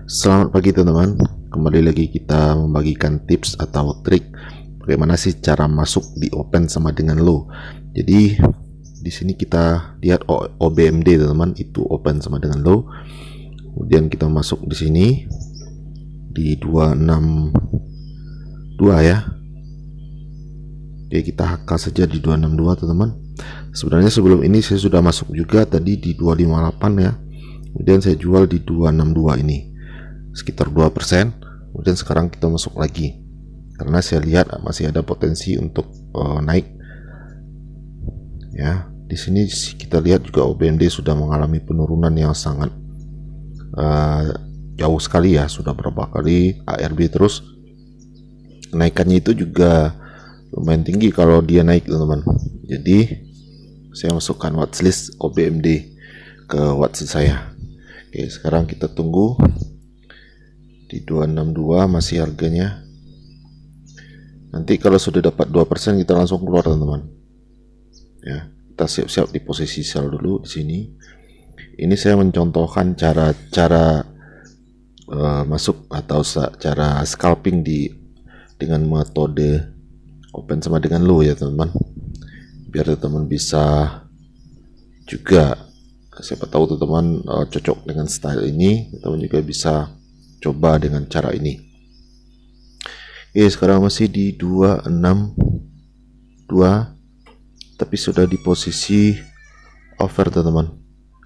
Selamat pagi teman-teman, kembali lagi kita membagikan tips atau trik bagaimana sih cara masuk di open sama dengan low. Jadi di sini kita lihat OBMD teman-teman, itu open sama dengan low. Kemudian kita masuk di sini di 262 ya. Oke, kita HK saja di 262 teman-teman. Sebenarnya sebelum ini saya sudah masuk juga tadi di 258 ya. Kemudian saya jual di 262 ini sekitar 2%. Kemudian sekarang kita masuk lagi karena saya lihat masih ada potensi untuk naik ya. Di sini kita lihat juga OBMD sudah mengalami penurunan yang sangat jauh sekali ya, sudah berapa kali ARB terus kenaikannya itu juga lumayan tinggi kalau dia naik teman-teman. Jadi saya masukkan watchlist OBMD ke watchlist saya. Oke, sekarang kita tunggu di 262 masih harganya. Nanti kalau sudah dapat 2% kita langsung keluar teman-teman ya. Kita siap-siap di posisi sell dulu di sini. Ini saya mencontohkan cara masuk atau cara scalping dengan metode open sama dengan low ya teman-teman, biar teman-teman bisa juga, siapa tahu teman-teman cocok dengan style ini, teman juga bisa coba dengan cara ini. Oke, sekarang masih di 262 tapi sudah di posisi over teman-teman,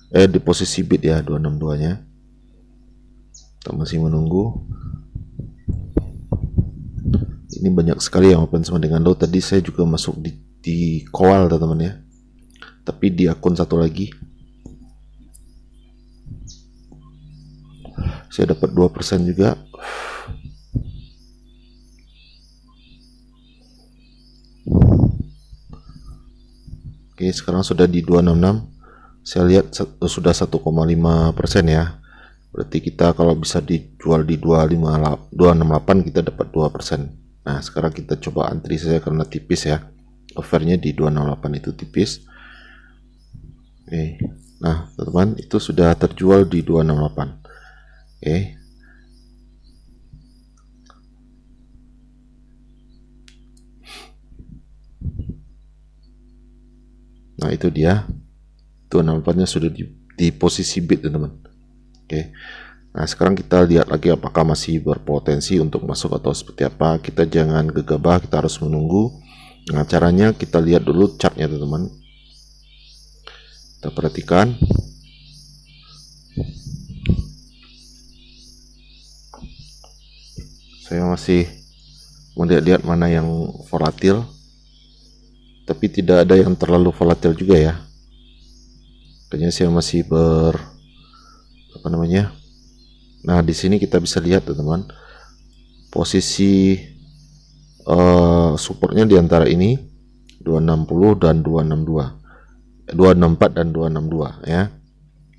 di posisi bid ya 262 nya. Kita masih menunggu. Ini banyak sekali yang open sama dengan low. Tadi saya juga masuk di call teman-teman ya, tapi di akun satu lagi saya dapat 2% juga. Oke, sekarang sudah di 266. Saya lihat sudah 1,5% ya. Berarti kita kalau bisa dijual di 268 kita dapat 2%. Nah, sekarang kita coba antri saja karena tipis ya. Overnya di 268 itu tipis. Oke. Nah, teman-teman, itu sudah terjual di 268. Oke. Nah, itu dia. 264-nya sudah di posisi bid, teman-teman. Oke. Nah, sekarang kita lihat lagi apakah masih berpotensi untuk masuk atau seperti apa. Kita jangan gegabah, kita harus menunggu. Nah, caranya kita lihat dulu chartnya, teman-teman. Kita perhatikan. Saya masih melihat mana yang volatil, tapi tidak ada yang terlalu volatil juga ya. Kayaknya saya masih Nah, di sini kita bisa lihat teman-teman, posisi supportnya di antara ini 260 dan 262, 264 dan 262 ya.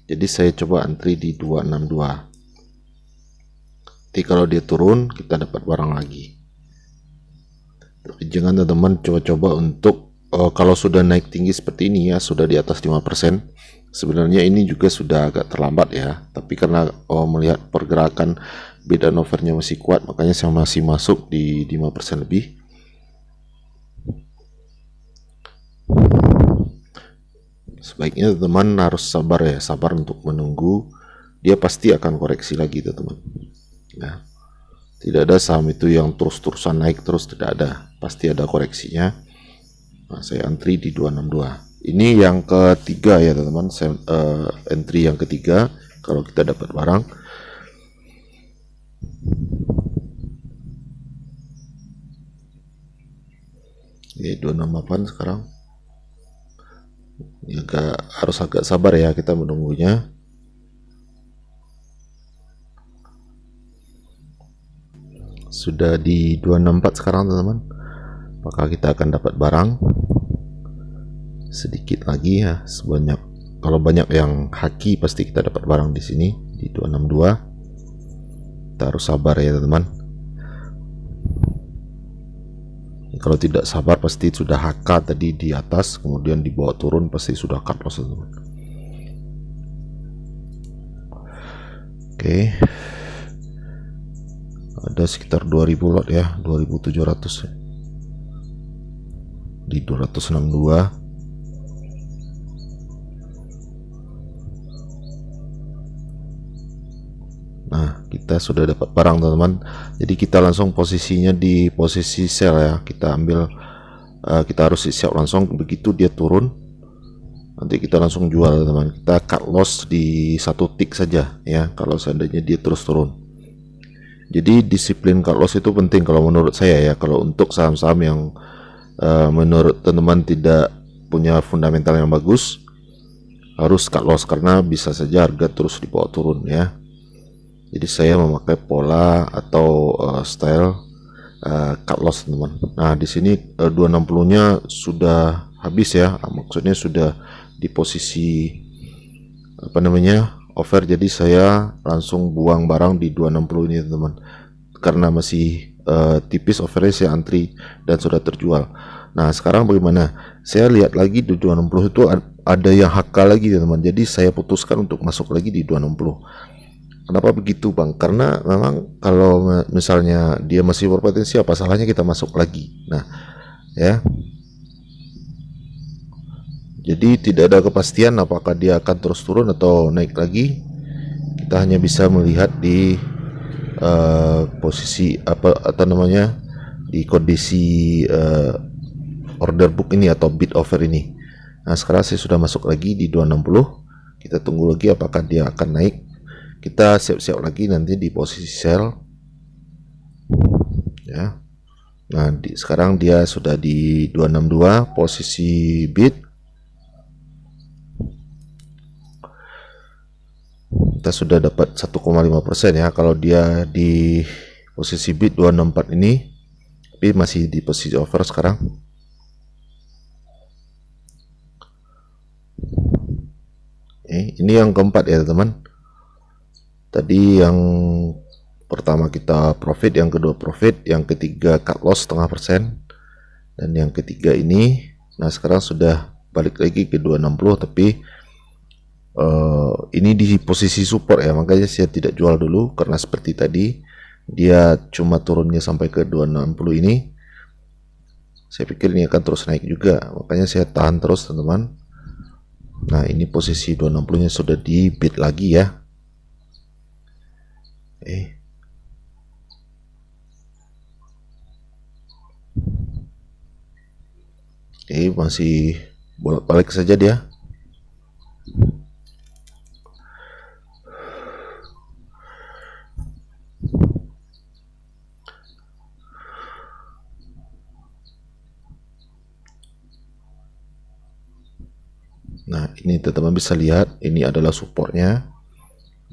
Jadi saya coba antri di 262. Nanti kalau dia turun kita dapat barang lagi. Tapi jangan teman-teman coba-coba untuk kalau sudah naik tinggi seperti ini ya, sudah di atas 5%, sebenarnya ini juga sudah agak terlambat ya. Tapi karena melihat pergerakan bid dan overnya masih kuat, makanya saya masih masuk di 5% lebih. Sebaiknya teman harus sabar ya, sabar untuk menunggu. Dia pasti akan koreksi lagi teman-teman. Nah, tidak ada saham itu yang terus-terusan naik terus, tidak ada, pasti ada koreksinya. Nah, saya antri di 262. Ini yang ketiga ya teman-teman, saya entry yang ketiga kalau kita dapat barang. Oke, 268 sekarang. Ya, harus agak sabar ya kita menunggunya. Sudah di 264 sekarang teman-teman. Apakah kita akan dapat barang? Sedikit lagi ya, sebanyak, kalau banyak yang haki pasti kita dapat barang di sini di 262. Kita harus sabar ya teman-teman. Kalau tidak sabar pasti sudah HK tadi di atas, kemudian dibawa turun pasti sudah cut loss teman-teman. Oke. ada sekitar 2000 lot ya, 2700 di 262. Nah, kita sudah dapat barang teman-teman. Jadi kita langsung posisinya di posisi sell ya. Kita ambil, kita harus siap langsung begitu dia turun. Nanti kita langsung jual teman-teman. Kita cut loss di satu tick saja ya. Kalau seandainya dia terus turun. Jadi disiplin cut loss itu penting kalau menurut saya ya. Kalau untuk saham-saham yang menurut teman-teman tidak punya fundamental yang bagus, harus cut loss karena bisa saja harga terus dibawa turun ya. Jadi saya memakai pola atau style cut loss teman. Nah di sini 260-nya sudah habis ya, maksudnya sudah di posisi apa namanya over. Jadi saya langsung buang barang di 260 ini teman, karena masih tipis overnya, saya antri dan sudah terjual. Nah sekarang bagaimana? Saya lihat lagi di 260 itu ada yang HK lagi teman. Jadi saya putuskan untuk masuk lagi di 260. Kenapa begitu bang? Karena memang kalau misalnya dia masih berpotensi, apa salahnya kita masuk lagi. Nah ya, jadi tidak ada kepastian apakah dia akan terus turun atau naik lagi. Kita hanya bisa melihat di posisi apa atau namanya di kondisi order book ini atau bid offer ini. Nah sekarang saya sudah masuk lagi di 260. Kita tunggu lagi apakah dia akan naik. Kita siap-siap lagi nanti di posisi sell ya. Nah sekarang dia sudah di 262 posisi bid. Kita sudah dapat 1,5% ya kalau dia di posisi bid 264 ini, tapi masih di posisi over sekarang. Ini yang keempat ya teman. Tadi yang pertama kita profit, yang kedua profit, yang ketiga cut loss 0,5%, dan yang ketiga ini. Nah sekarang sudah balik lagi ke 260, tapi ini di posisi support ya, makanya saya tidak jual dulu karena seperti tadi dia cuma turunnya sampai ke 260 ini. Saya pikir ini akan terus naik juga, makanya saya tahan terus teman-teman. Nah ini posisi 260 nya sudah di bid lagi ya. Masih bolak-balik saja dia. Nah ini teman-teman bisa lihat, ini adalah supportnya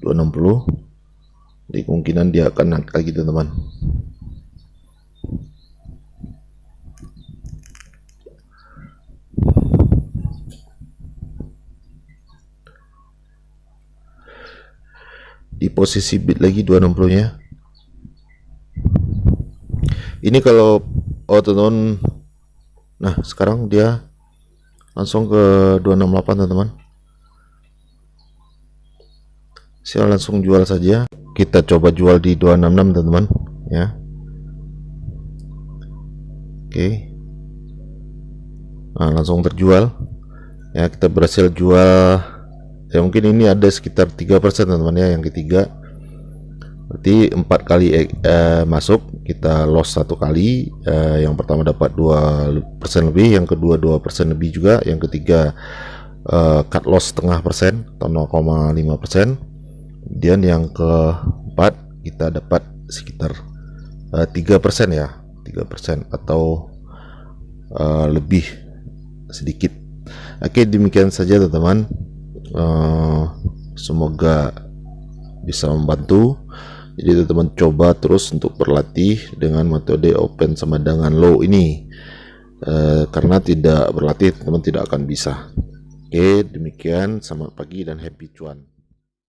260. Jadi kemungkinan dia akan naik lagi teman-teman. Di posisi bid lagi 260 nya. Ini kalau teman-teman, nah sekarang dia langsung ke 268 teman-teman. Saya langsung jual saja. Kita coba jual di 266 teman-teman ya. Oke. Nah, langsung terjual. Ya, kita berhasil jual. Ya mungkin ini ada sekitar 3% teman-teman ya, yang ketiga. Berarti 4 kali masuk, kita loss 1 kali. Yang pertama dapat 2% lebih, yang kedua 2% lebih juga, yang ketiga cut loss 0,5% atau 0,5%. Kemudian yang keempat kita dapat sekitar 3% ya, 3% atau lebih sedikit. Oke, demikian saja teman-teman. Semoga bisa membantu. Jadi teman-teman coba terus untuk berlatih dengan metode open sama dengan low ini, karena tidak berlatih teman-teman tidak akan bisa. Oke, demikian, selamat pagi dan happy cuan.